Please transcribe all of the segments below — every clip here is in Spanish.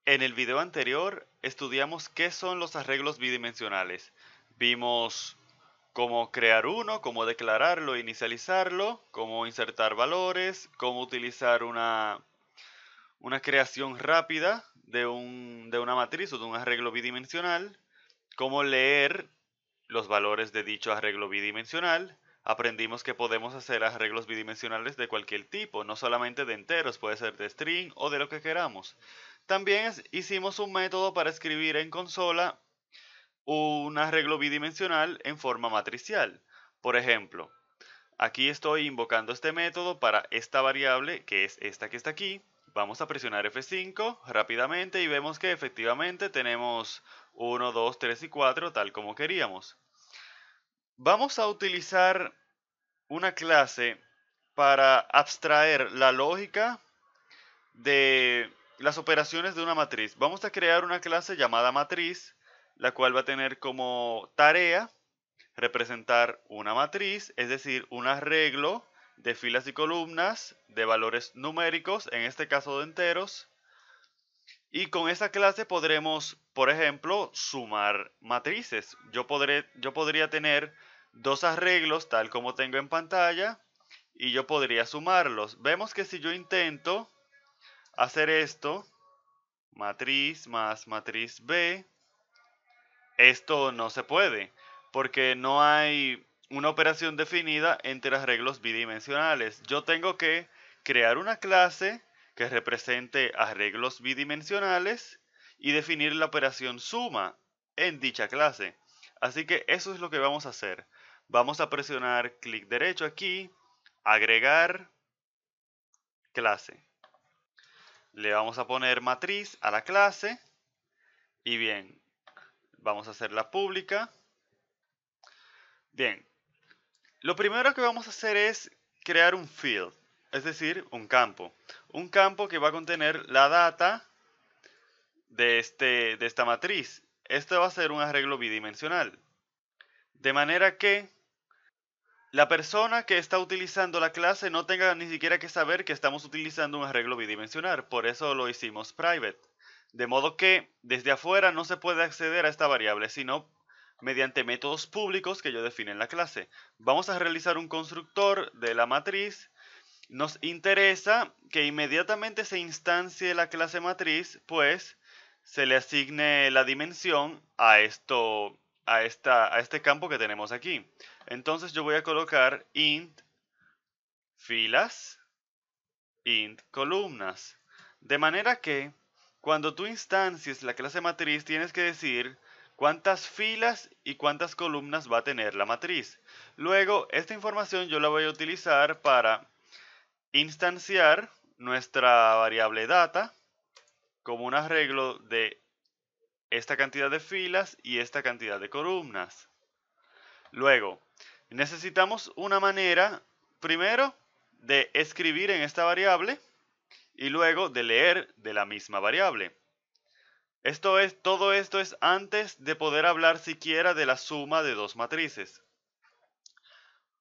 En el video anterior estudiamos qué son los arreglos bidimensionales. Vimos cómo crear uno, cómo declararlo, inicializarlo, cómo insertar valores, cómo utilizar una creación rápida de una matriz o de un arreglo bidimensional, cómo leer los valores de dicho arreglo bidimensional. Aprendimos que podemos hacer arreglos bidimensionales de cualquier tipo, no solamente de enteros, puede ser de string o de lo que queramos. También hicimos un método para escribir en consola un arreglo bidimensional en forma matricial. Por ejemplo, aquí estoy invocando este método para esta variable, que es esta que está aquí. Vamos a presionar F5 rápidamente y vemos que efectivamente tenemos 1, 2, 3 y 4 tal como queríamos. Vamos a utilizar una clase para abstraer la lógica de las operaciones de una matriz. Vamos a crear una clase llamada matriz, la cual va a tener como tarea representar una matriz, es decir, un arreglo de filas y columnas de valores numéricos, en este caso de enteros. Y con esa clase podremos, por ejemplo, sumar matrices. Yo podría tener dos arreglos tal como tengo en pantalla y yo podría sumarlos. Vemos que si yo intento hacer esto, matriz más matriz B, esto no se puede, porque no hay una operación definida entre arreglos bidimensionales. Yo tengo que crear una clase que represente arreglos bidimensionales y definir la operación suma en dicha clase. Así que eso es lo que vamos a hacer. Vamos a presionar clic derecho aquí, agregar clase. Le vamos a poner matriz a la clase y bien, vamos a hacerla pública. Bien, lo primero que vamos a hacer es crear un field, es decir, un campo. Un campo que va a contener la data de esta matriz. Esto va a ser un arreglo bidimensional. De manera que la persona que está utilizando la clase no tenga ni siquiera que saber que estamos utilizando un arreglo bidimensional. Por eso lo hicimos private. De modo que desde afuera no se puede acceder a esta variable, sino mediante métodos públicos que yo define en la clase. Vamos a realizar un constructor de la matriz. Nos interesa que inmediatamente se instancie la clase matriz, pues se le asigne la dimensión a este campo que tenemos aquí. Entonces yo voy a colocar int filas, int columnas. De manera que cuando tú instancies la clase matriz tienes que decir cuántas filas y cuántas columnas va a tener la matriz. Luego esta información yo la voy a utilizar para instanciar nuestra variable data como un arreglo de esta cantidad de filas y esta cantidad de columnas. Luego, necesitamos una manera, primero, de escribir en esta variable y luego de leer de la misma variable. Todo esto es antes de poder hablar siquiera de la suma de dos matrices.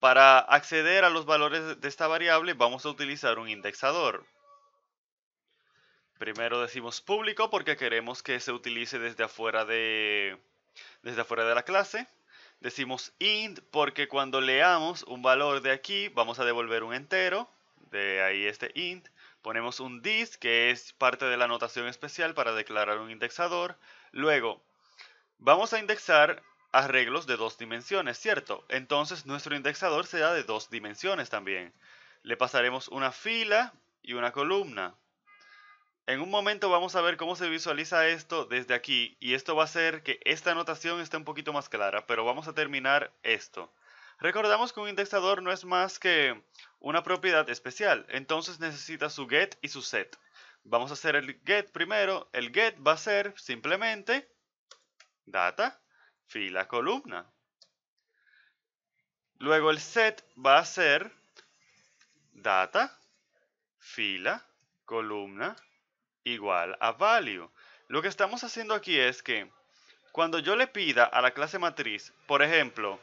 Para acceder a los valores de esta variable vamos a utilizar un indexador. Primero decimos público porque queremos que se utilice desde afuera de la clase. Decimos int porque cuando leamos un valor de aquí vamos a devolver un entero. De ahí este int. Ponemos un this que es parte de la notación especial para declarar un indexador. Luego vamos a indexar arreglos de dos dimensiones, ¿cierto? Entonces nuestro indexador será de dos dimensiones también. Le pasaremos una fila y una columna. En un momento vamos a ver cómo se visualiza esto desde aquí y esto va a hacer que esta anotación esté un poquito más clara, pero vamos a terminar esto. Recordamos que un indexador no es más que una propiedad especial, entonces necesita su get y su set. Vamos a hacer el get primero. El get va a ser simplemente data, fila, columna. Luego el set va a ser data, fila, columna, igual a value. Lo que estamos haciendo aquí es que cuando yo le pida a la clase matriz, por ejemplo,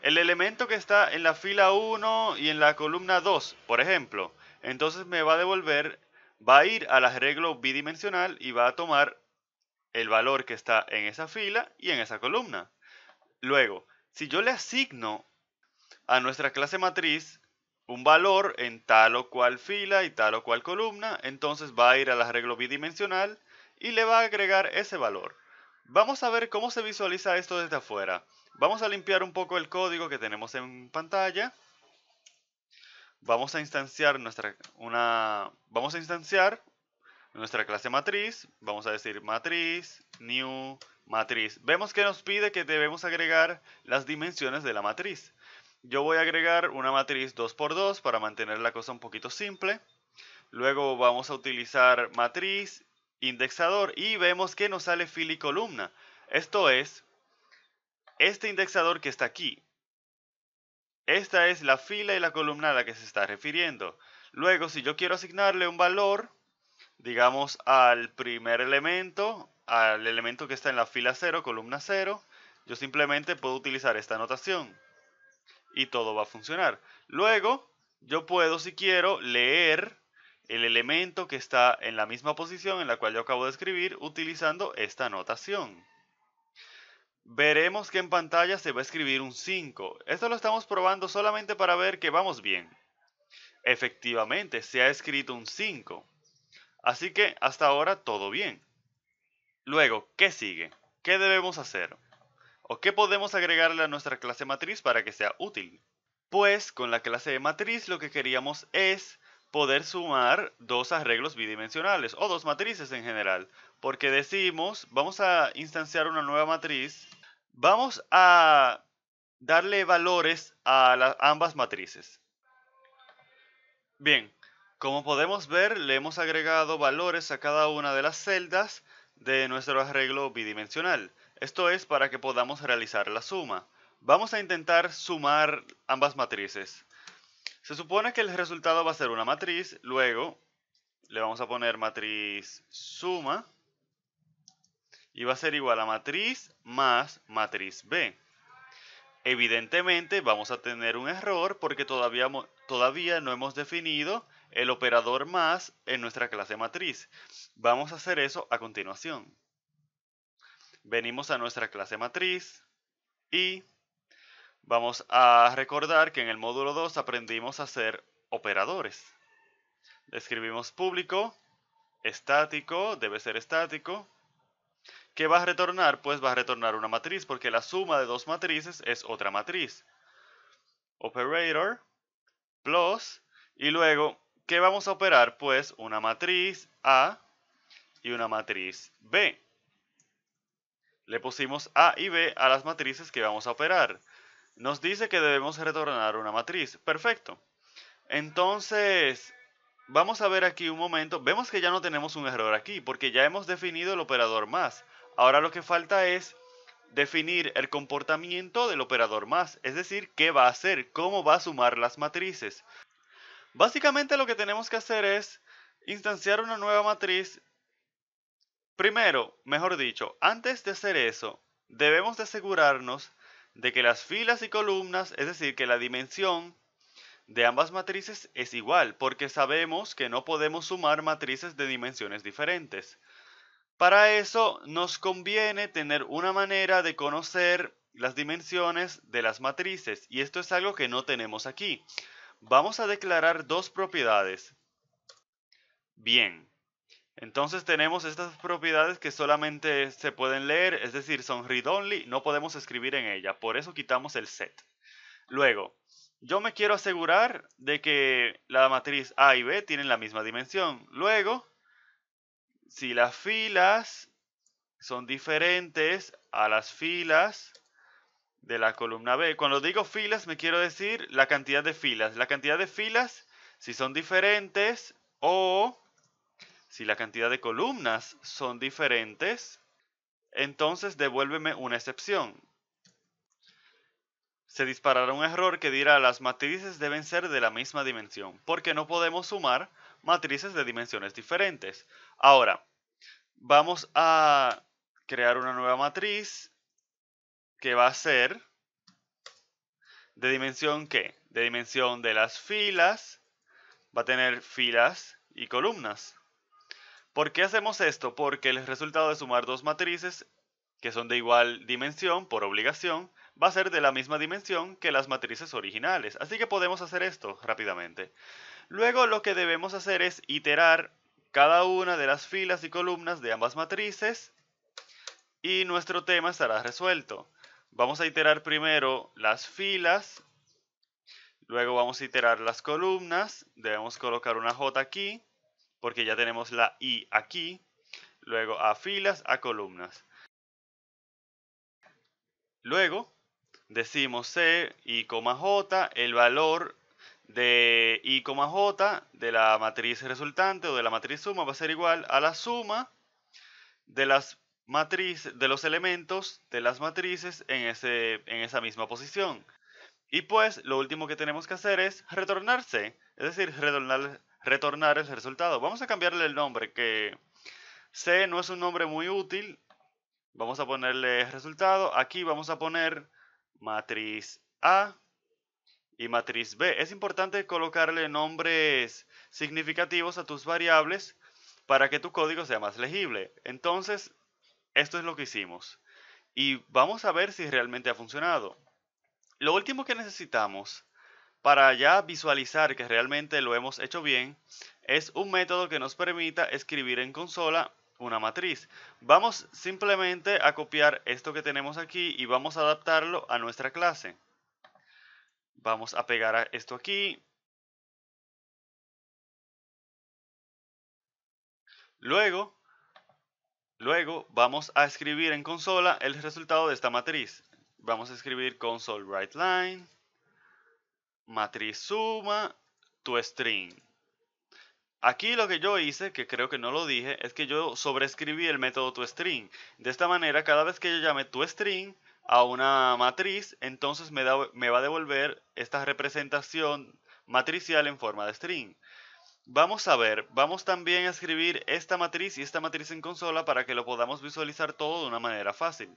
el elemento que está en la fila 1 y en la columna 2, por ejemplo, entonces me va a devolver va a ir al arreglo bidimensional y va a tomar el valor que está en esa fila y en esa columna. Luego, si yo le asigno a nuestra clase matriz un valor en tal o cual fila y tal o cual columna, entonces va a ir al arreglo bidimensional y le va a agregar ese valor. Vamos a ver cómo se visualiza esto desde afuera. Vamos a limpiar un poco el código que tenemos en pantalla. Vamos a instanciar nuestra clase matriz. Vamos a decir matriz, new, matriz. Vemos que nos pide que debemos agregar las dimensiones de la matriz. Yo voy a agregar una matriz 2×2 para mantener la cosa un poquito simple. Luego vamos a utilizar matriz, indexador y vemos que nos sale fila y columna. Esto es, este indexador que está aquí. Esta es la fila y la columna a la que se está refiriendo. Luego, si yo quiero asignarle un valor, digamos al primer elemento, al elemento que está en la fila 0, columna 0, yo simplemente puedo utilizar esta notación y todo va a funcionar. Luego, yo puedo, si quiero, leer el elemento que está en la misma posición en la cual yo acabo de escribir utilizando esta notación. Veremos que en pantalla se va a escribir un 5. Esto lo estamos probando solamente para ver que vamos bien. Efectivamente, se ha escrito un 5. Así que hasta ahora todo bien. Luego, ¿qué sigue? ¿Qué debemos hacer? ¿O qué podemos agregarle a nuestra clase matriz para que sea útil? Pues con la clase de matriz lo que queríamos es poder sumar dos arreglos bidimensionales o dos matrices en general. Porque decimos, vamos a instanciar una nueva matriz. Vamos a darle valores a ambas matrices. Bien, como podemos ver, le hemos agregado valores a cada una de las celdas de nuestro arreglo bidimensional. Esto es para que podamos realizar la suma. Vamos a intentar sumar ambas matrices. Se supone que el resultado va a ser una matriz, luego le vamos a poner matriz suma y va a ser igual a matriz más matriz B. Evidentemente vamos a tener un error porque todavía no hemos definido el operador más en nuestra clase matriz. Vamos a hacer eso a continuación. Venimos a nuestra clase matriz y vamos a recordar que en el módulo 2 aprendimos a hacer operadores. Escribimos público, estático, debe ser estático. ¿Qué va a retornar? Pues va a retornar una matriz porque la suma de dos matrices es otra matriz. Operator plus, y luego, ¿qué vamos a operar? Pues una matriz A y una matriz B. Le pusimos A y B a las matrices que vamos a operar. Nos dice que debemos retornar una matriz. Perfecto. Entonces, vamos a ver aquí un momento. Vemos que ya no tenemos un error aquí, porque ya hemos definido el operador más. Ahora lo que falta es definir el comportamiento del operador más, es decir, qué va a hacer, cómo va a sumar las matrices. Básicamente lo que tenemos que hacer es instanciar una nueva matriz. Primero, mejor dicho, antes de hacer eso, debemos de asegurarnos de que las filas y columnas, es decir, que la dimensión de ambas matrices es igual, porque sabemos que no podemos sumar matrices de dimensiones diferentes. Para eso nos conviene tener una manera de conocer las dimensiones de las matrices, y esto es algo que no tenemos aquí. Vamos a declarar dos propiedades. Bien, entonces tenemos estas propiedades que solamente se pueden leer, es decir, son read-only, no podemos escribir en ella, por eso quitamos el set. Luego, yo me quiero asegurar de que la matriz A y B tienen la misma dimensión. Luego, si las filas son diferentes a las filas de la columna B. Cuando digo filas me quiero decir la cantidad de filas. La cantidad de filas, si son diferentes o si la cantidad de columnas son diferentes, entonces devuélveme una excepción. Se disparará un error que dirá las matrices deben ser de la misma dimensión, porque no podemos sumar matrices de dimensiones diferentes. Ahora, vamos a crear una nueva matriz que va a ser ¿de dimensión qué? De dimensión de las filas, va a tener filas y columnas. ¿Por qué hacemos esto? Porque el resultado de sumar dos matrices que son de igual dimensión, por obligación, va a ser de la misma dimensión que las matrices originales. Así que podemos hacer esto rápidamente. Luego lo que debemos hacer es iterar cada una de las filas y columnas de ambas matrices y nuestro tema estará resuelto. Vamos a iterar primero las filas, luego vamos a iterar las columnas, debemos colocar una J aquí, porque ya tenemos la I aquí, luego a filas, a columnas. Luego decimos C, I, J, el valor de I, J de la matriz resultante o de la matriz suma va a ser igual a la suma de de los elementos de las matrices en esa misma posición. Y pues lo último que tenemos que hacer es retornar C, es decir, retornar el resultado. Vamos a cambiarle el nombre, que C no es un nombre muy útil. Vamos a ponerle resultado. Aquí vamos a poner matriz A y matriz B. Es importante colocarle nombres significativos a tus variables para que tu código sea más legible. Entonces, esto es lo que hicimos. Y vamos a ver si realmente ha funcionado. Lo último que necesitamos para ya visualizar que realmente lo hemos hecho bien es un método que nos permita escribir en consola una matriz. Vamos simplemente a copiar esto que tenemos aquí y vamos a adaptarlo a nuestra clase. Vamos a pegar esto aquí. Luego vamos a escribir en consola el resultado de esta matriz. Vamos a escribir console.writeLine, matriz suma, toString. Aquí lo que yo hice, que creo que no lo dije, es que yo sobreescribí el método toString. De esta manera, cada vez que yo llame toString a una matriz, entonces me va a devolver esta representación matricial en forma de string. Vamos a ver, vamos también a escribir esta matriz y esta matriz en consola para que lo podamos visualizar todo de una manera fácil.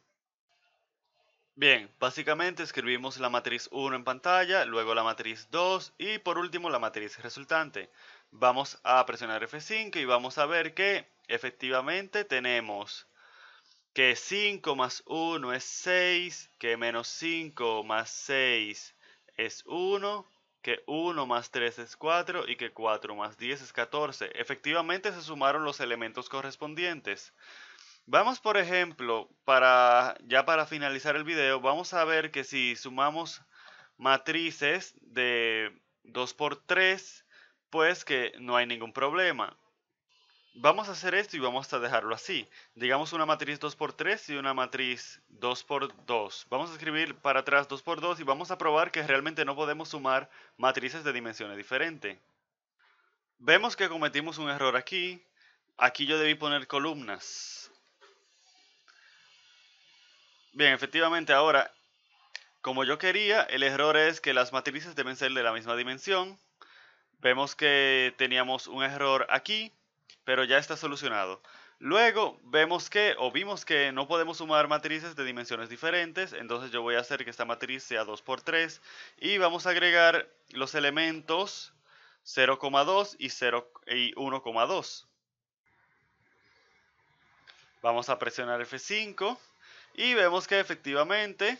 Bien, básicamente escribimos la matriz 1 en pantalla, luego la matriz 2 y por último la matriz resultante. Vamos a presionar F5 y vamos a ver que efectivamente tenemos que 5 más 1 es 6, que menos 5 más 6 es 1, que 1 más 3 es 4 y que 4 más 10 es 14. Efectivamente se sumaron los elementos correspondientes. Vamos, por ejemplo, ya para finalizar el video, vamos a ver que si sumamos matrices de 2 por 3, pues que no hay ningún problema. Vamos a hacer esto y vamos a dejarlo así. Digamos una matriz 2 por 3 y una matriz 2 por 2. Vamos a escribir para atrás 2 por 2 y vamos a probar que realmente no podemos sumar matrices de dimensiones diferentes. Vemos que cometimos un error aquí. Aquí yo debí poner columnas. Bien, efectivamente ahora, como yo quería, el error es que las matrices deben ser de la misma dimensión. Vemos que teníamos un error aquí, pero ya está solucionado. Luego vimos que no podemos sumar matrices de dimensiones diferentes, entonces yo voy a hacer que esta matriz sea 2 por 3 y vamos a agregar los elementos 0,2 y 1,2. Vamos a presionar F5 y vemos que efectivamente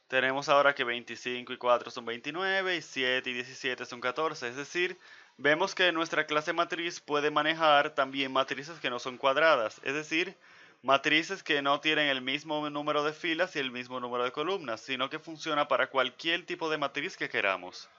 tenemos ahora que 25 y 4 son 29 y 7 y 17 son 14. Es decir, vemos que nuestra clase matriz puede manejar también matrices que no son cuadradas. Es decir, matrices que no tienen el mismo número de filas y el mismo número de columnas, sino que funciona para cualquier tipo de matriz que queramos.